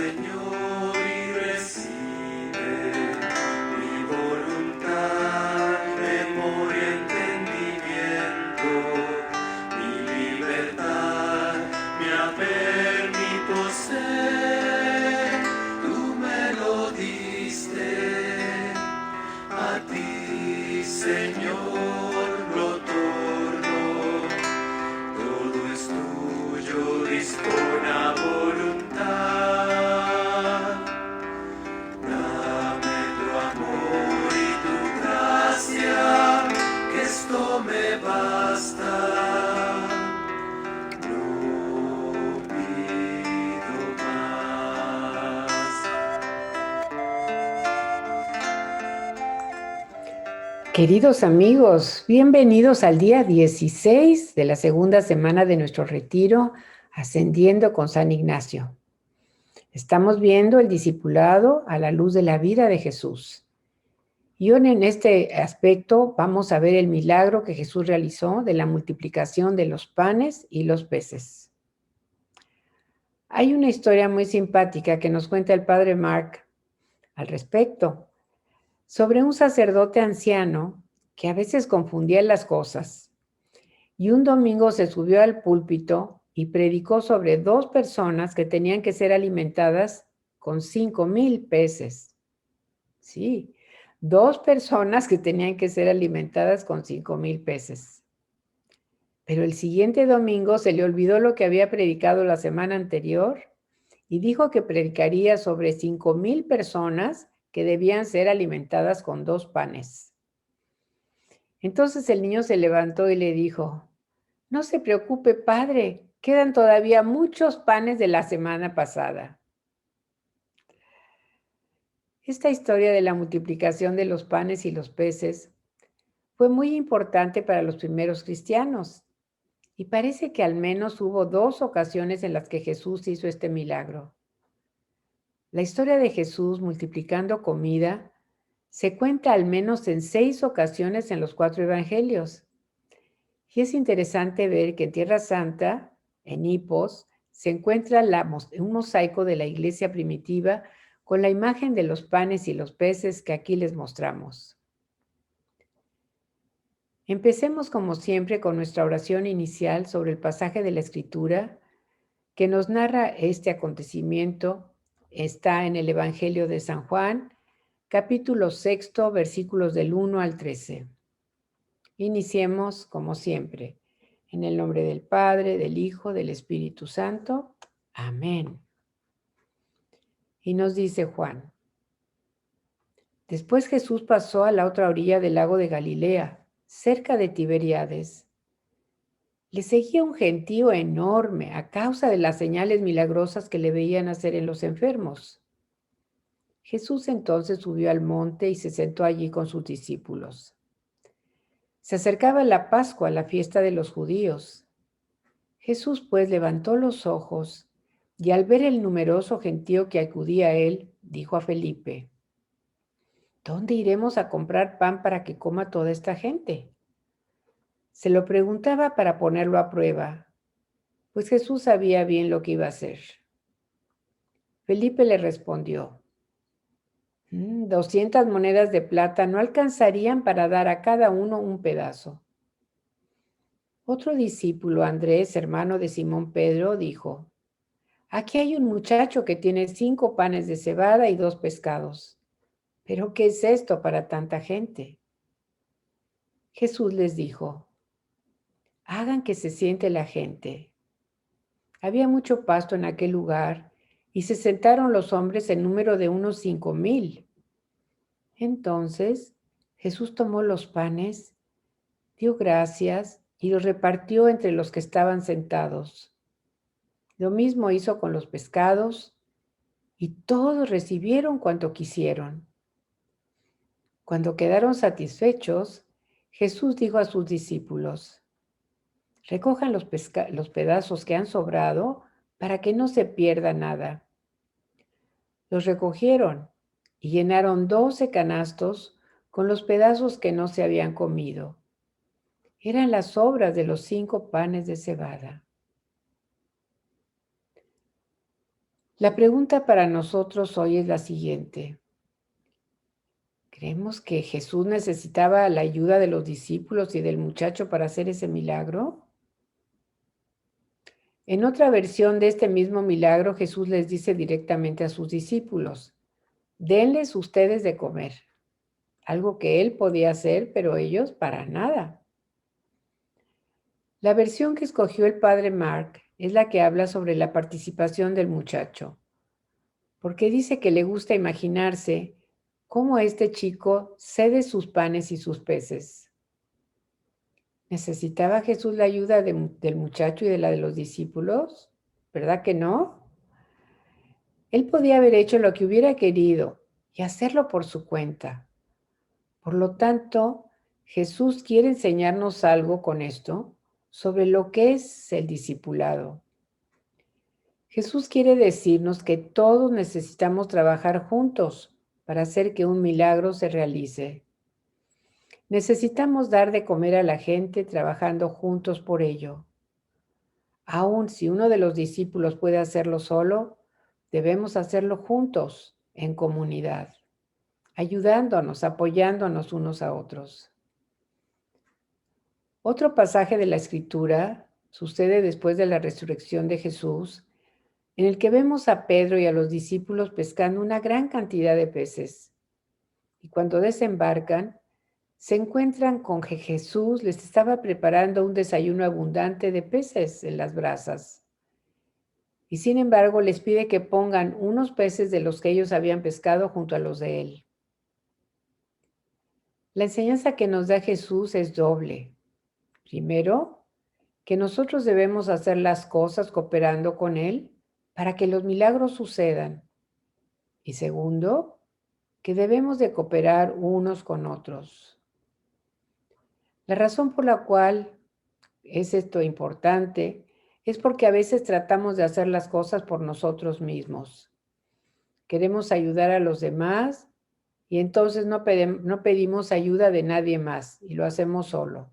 Señor, y recibe mi voluntad, memoria, entendimiento, mi libertad, mi haber, mi poseer. Tú me lo diste, a ti, Señor, lo torno. Todo es tuyo, dispone a voluntad. Dame tu amor y tu gracia, que esto me basta. No pido más. Queridos amigos, bienvenidos al día 16 de la segunda semana de nuestro retiro Ascendiendo con San Ignacio. Estamos viendo el discipulado a la luz de la vida de Jesús. Y hoy en este aspecto vamos a ver el milagro que Jesús realizó de la multiplicación de los panes y los peces. Hay una historia muy simpática que nos cuenta el padre Mark al respecto, sobre un sacerdote anciano que a veces confundía las cosas. Y un domingo se subió al púlpito y predicó sobre 2 personas que tenían que ser alimentadas con 5,000 peces. Sí, 2 personas que tenían que ser alimentadas con 5,000 peces. Pero el siguiente domingo se le olvidó lo que había predicado la semana anterior y dijo que predicaría sobre 5,000 personas que debían ser alimentadas con 2 panes. Entonces el niño se levantó y le dijo: "No se preocupe, padre, quedan todavía muchos panes de la semana pasada". Esta historia de la multiplicación de los panes y los peces fue muy importante para los primeros cristianos, y parece que al menos hubo 2 ocasiones en las que Jesús hizo este milagro. La historia de Jesús multiplicando comida se cuenta al menos en 6 ocasiones en los 4 evangelios. Y es interesante ver que en Tierra Santa, en Hipos, se encuentra un mosaico de la iglesia primitiva con la imagen de los panes y los peces que aquí les mostramos. Empecemos como siempre con nuestra oración inicial sobre el pasaje de la Escritura que nos narra este acontecimiento. Está en el Evangelio de San Juan, capítulo 6, versículos del 1 al 13. Iniciemos como siempre. En el nombre del Padre, del Hijo, del Espíritu Santo. Amén. Y nos dice Juan: después Jesús pasó a la otra orilla del lago de Galilea, cerca de Tiberíades. Le seguía un gentío enorme a causa de las señales milagrosas que le veían hacer en los enfermos. Jesús entonces subió al monte y se sentó allí con sus discípulos. Se acercaba la Pascua, la fiesta de los judíos. Jesús pues levantó los ojos y al ver el numeroso gentío que acudía a él, dijo a Felipe: ¿dónde iremos a comprar pan para que coma toda esta gente? Se lo preguntaba para ponerlo a prueba, pues Jesús sabía bien lo que iba a hacer. Felipe le respondió: 200 monedas de plata no alcanzarían para dar a cada uno un pedazo. Otro discípulo, Andrés, hermano de Simón Pedro, dijo: aquí hay un muchacho que tiene 5 panes de cebada y 2 pescados. ¿Pero qué es esto para tanta gente? Jesús les dijo: hagan que se siente la gente. Había mucho pasto en aquel lugar y se sentaron los hombres en número de unos 5,000. Entonces Jesús tomó los panes, dio gracias y los repartió entre los que estaban sentados. Lo mismo hizo con los pescados y todos recibieron cuanto quisieron. Cuando quedaron satisfechos, Jesús dijo a sus discípulos: recojan los pedazos que han sobrado para que no se pierda nada. Los recogieron y llenaron 12 canastos con los pedazos que no se habían comido. Eran las sobras de los 5 panes de cebada. La pregunta para nosotros hoy es la siguiente. ¿Creemos que Jesús necesitaba la ayuda de los discípulos y del muchacho para hacer ese milagro? En otra versión de este mismo milagro, Jesús les dice directamente a sus discípulos, denles ustedes de comer, algo que él podía hacer, pero ellos para nada. La versión que escogió el padre Mark es la que habla sobre la participación del muchacho, porque dice que le gusta imaginarse cómo este chico cede sus panes y sus peces. ¿Necesitaba Jesús la ayuda del muchacho y de la de los discípulos? ¿Verdad que no? Él podía haber hecho lo que hubiera querido y hacerlo por su cuenta. Por lo tanto, Jesús quiere enseñarnos algo con esto sobre lo que es el discipulado. Jesús quiere decirnos que todos necesitamos trabajar juntos para hacer que un milagro se realice. Necesitamos dar de comer a la gente trabajando juntos por ello. Aun si uno de los discípulos puede hacerlo solo, debemos hacerlo juntos, en comunidad, ayudándonos, apoyándonos unos a otros. Otro pasaje de la Escritura sucede después de la resurrección de Jesús, en el que vemos a Pedro y a los discípulos pescando una gran cantidad de peces. Y cuando desembarcan, se encuentran con que Jesús les estaba preparando un desayuno abundante de peces en las brasas. Y sin embargo les pide que pongan unos peces de los que ellos habían pescado junto a los de él. La enseñanza que nos da Jesús es doble. Primero, que nosotros debemos hacer las cosas cooperando con Él para que los milagros sucedan. Y segundo, que debemos de cooperar unos con otros. La razón por la cual es esto importante es porque a veces tratamos de hacer las cosas por nosotros mismos. Queremos ayudar a los demás y entonces no pedimos ayuda de nadie más y lo hacemos solo.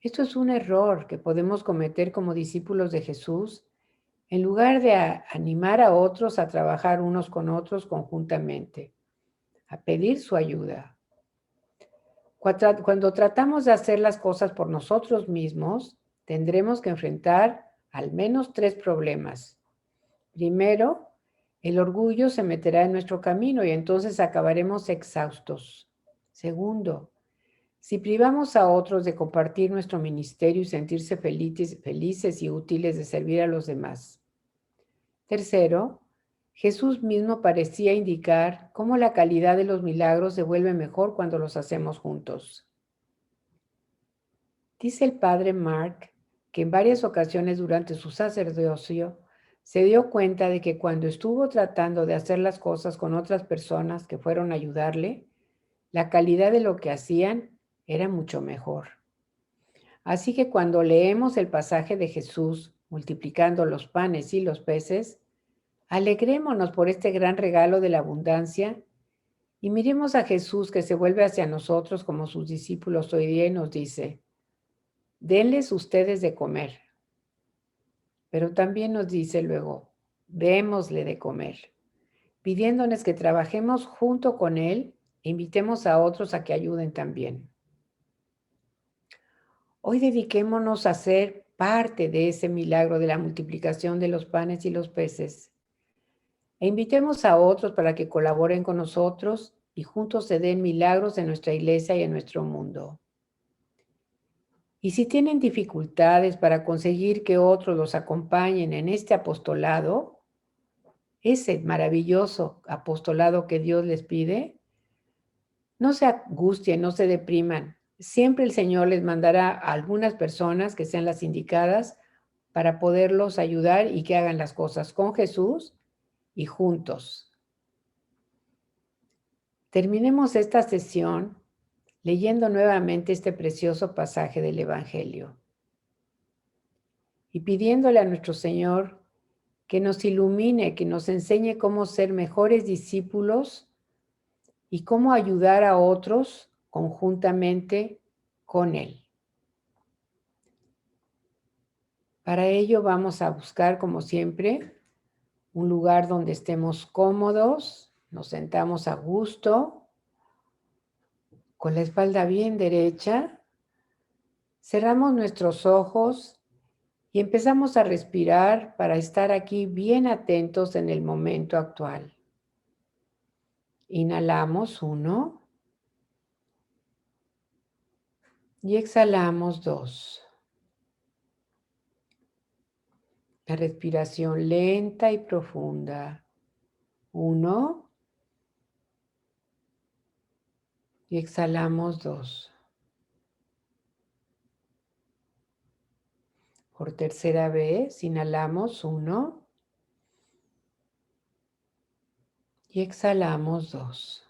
Esto es un error que podemos cometer como discípulos de Jesús en lugar de animar a otros a trabajar unos con otros conjuntamente, a pedir su ayuda. Cuando tratamos de hacer las cosas por nosotros mismos, tendremos que enfrentar al menos 3 problemas. Primero, el orgullo se meterá en nuestro camino y entonces acabaremos exhaustos. Segundo, si privamos a otros de compartir nuestro ministerio y sentirse felices y útiles de servir a los demás. Tercero, Jesús mismo parecía indicar cómo la calidad de los milagros se vuelve mejor cuando los hacemos juntos. Dice el padre Mark que en varias ocasiones durante su sacerdocio se dio cuenta de que cuando estuvo tratando de hacer las cosas con otras personas que fueron a ayudarle, la calidad de lo que hacían era mucho mejor. Así que cuando leemos el pasaje de Jesús multiplicando los panes y los peces, alegrémonos por este gran regalo de la abundancia y miremos a Jesús que se vuelve hacia nosotros como sus discípulos hoy día y nos dice, denles ustedes de comer. Pero también nos dice luego, démosle de comer, pidiéndoles que trabajemos junto con Él e invitemos a otros a que ayuden también. Hoy dediquémonos a ser parte de ese milagro de la multiplicación de los panes y los peces. E invitemos a otros para que colaboren con nosotros y juntos se den milagros en nuestra iglesia y en nuestro mundo. Y si tienen dificultades para conseguir que otros los acompañen en este apostolado, ese maravilloso apostolado que Dios les pide, no se angustien, no se depriman. Siempre el Señor les mandará a algunas personas que sean las indicadas para poderlos ayudar y que hagan las cosas con Jesús y juntos. Terminemos esta sesión leyendo nuevamente este precioso pasaje del Evangelio y pidiéndole a nuestro Señor que nos ilumine, que nos enseñe cómo ser mejores discípulos y cómo ayudar a otros conjuntamente con Él. Para ello vamos a buscar, como siempre, un lugar donde estemos cómodos, nos sentamos a gusto, con la espalda bien derecha, cerramos nuestros ojos y empezamos a respirar para estar aquí bien atentos en el momento actual. Inhalamos 1 y exhalamos 2. La respiración lenta y profunda. 1 y exhalamos 2. Por tercera vez, inhalamos 1 y exhalamos 2.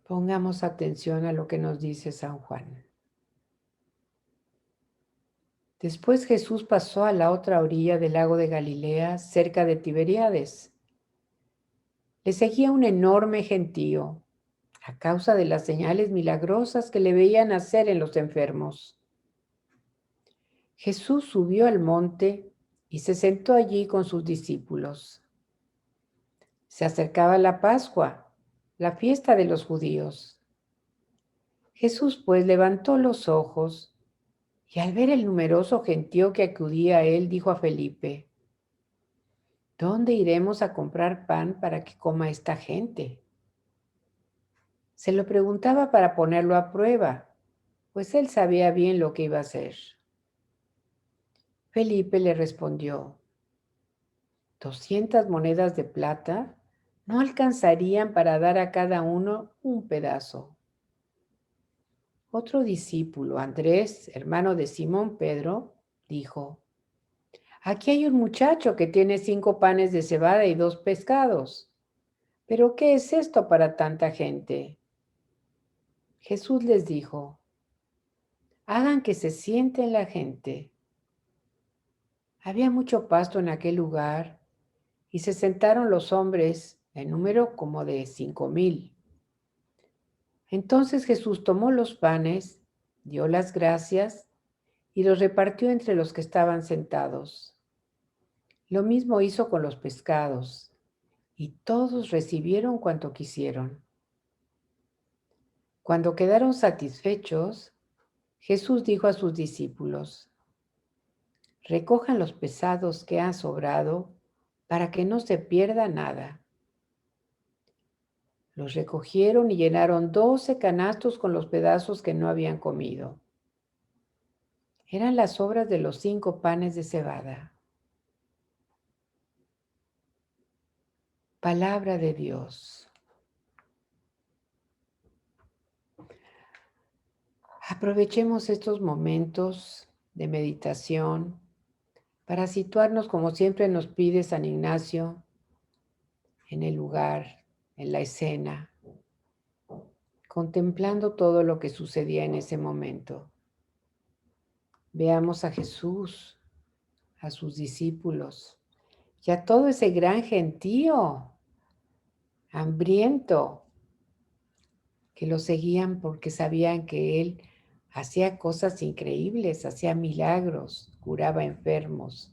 Pongamos atención a lo que nos dice San Juan. Después Jesús pasó a la otra orilla del lago de Galilea, cerca de Tiberíades. Le seguía un enorme gentío, a causa de las señales milagrosas que le veían hacer en los enfermos. Jesús subió al monte y se sentó allí con sus discípulos. Se acercaba la Pascua, la fiesta de los judíos. Jesús pues levantó los ojos y al ver el numeroso gentío que acudía a él, dijo a Felipe: ¿Dónde iremos a comprar pan para que coma esta gente? Se lo preguntaba para ponerlo a prueba, pues él sabía bien lo que iba a hacer. Felipe le respondió: 200 monedas de plata no alcanzarían para dar a cada uno un pedazo. Otro discípulo, Andrés, hermano de Simón Pedro, dijo: Aquí hay un muchacho que tiene 5 panes de cebada y 2 pescados. ¿Pero qué es esto para tanta gente? Jesús les dijo: Hagan que se sienten la gente. Había mucho pasto en aquel lugar y se sentaron los hombres, en número como de 5,000. Entonces Jesús tomó los panes, dio las gracias y los repartió entre los que estaban sentados. Lo mismo hizo con los pescados, y todos recibieron cuanto quisieron. Cuando quedaron satisfechos, Jesús dijo a sus discípulos: Recojan los pesados que han sobrado para que no se pierda nada. Los recogieron y llenaron 12 canastos con los pedazos que no habían comido. Eran las sobras de los 5 panes de cebada. Palabra de Dios. Aprovechemos estos momentos de meditación para situarnos, como siempre nos pide San Ignacio, en el lugar, en la escena, contemplando todo lo que sucedía en ese momento. Veamos a Jesús, a sus discípulos y a todo ese gran gentío hambriento que lo seguían porque sabían que Él hacía cosas increíbles, hacía milagros, curaba enfermos,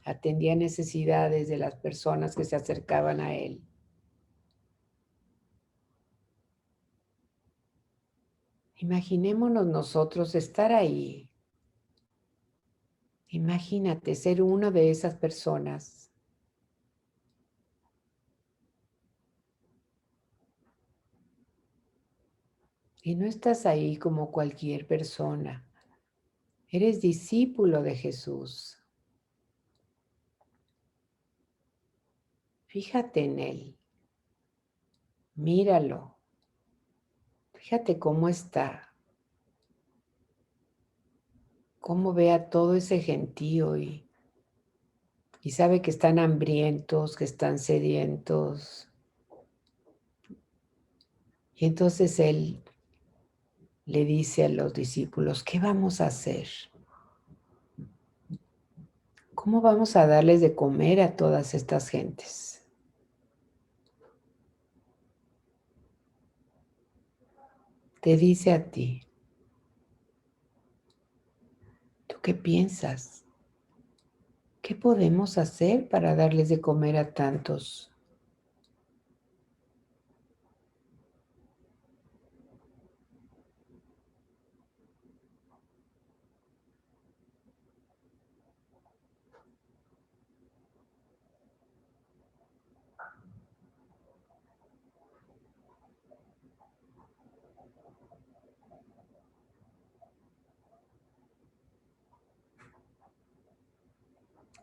atendía necesidades de las personas que se acercaban a Él. Imaginémonos nosotros estar ahí. Imagínate ser una de esas personas. Y no estás ahí como cualquier persona. Eres discípulo de Jesús. Fíjate en Él. Míralo. Fíjate cómo está. Cómo ve a todo ese gentío y sabe que están hambrientos, que están sedientos. Y entonces Él le dice a los discípulos: ¿qué vamos a hacer? ¿Cómo vamos a darles de comer a todas estas gentes? Te dice a ti: ¿Tú qué piensas? ¿Qué podemos hacer para darles de comer a tantos?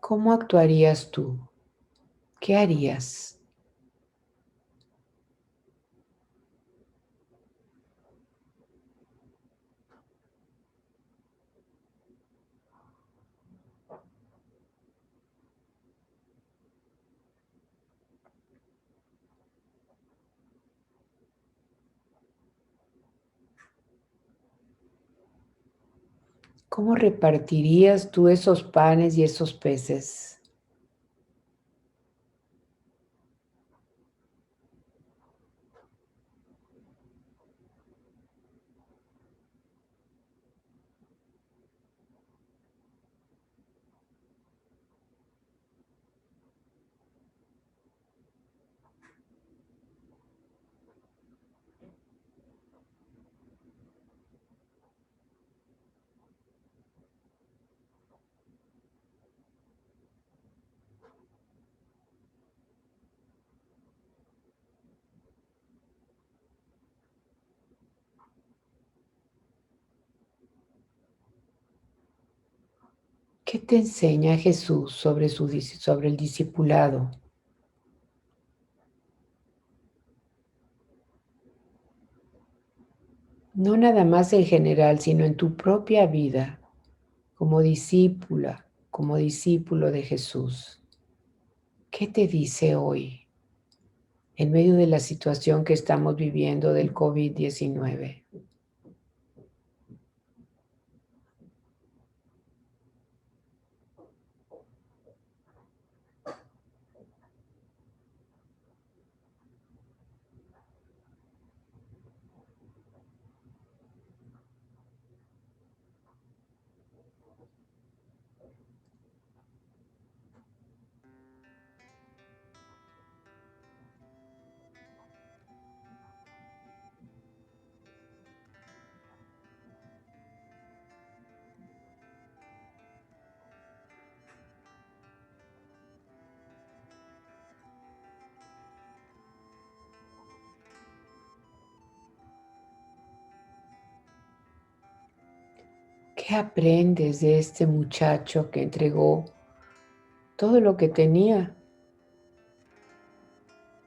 ¿Cómo actuarías tú? ¿Qué harías? ¿Cómo repartirías tú esos panes y esos peces? ¿Qué te enseña Jesús sobre el discipulado? No nada más en general, sino en tu propia vida, como discípula, como discípulo de Jesús. ¿Qué te dice hoy en medio de la situación que estamos viviendo del COVID-19? ¿Qué aprendes de este muchacho que entregó todo lo que tenía,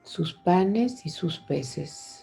sus panes y sus peces?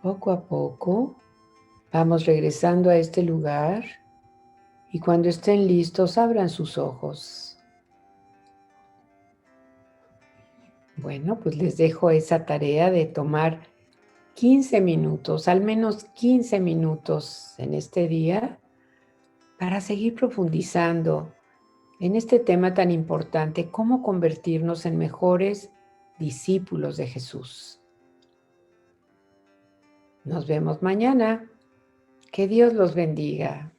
Poco a poco vamos regresando a este lugar y cuando estén listos abran sus ojos. Bueno, pues les dejo esa tarea de tomar 15 minutos, al menos 15 minutos en este día para seguir profundizando en este tema tan importante, cómo convertirnos en mejores discípulos de Jesús. Nos vemos mañana. Que Dios los bendiga.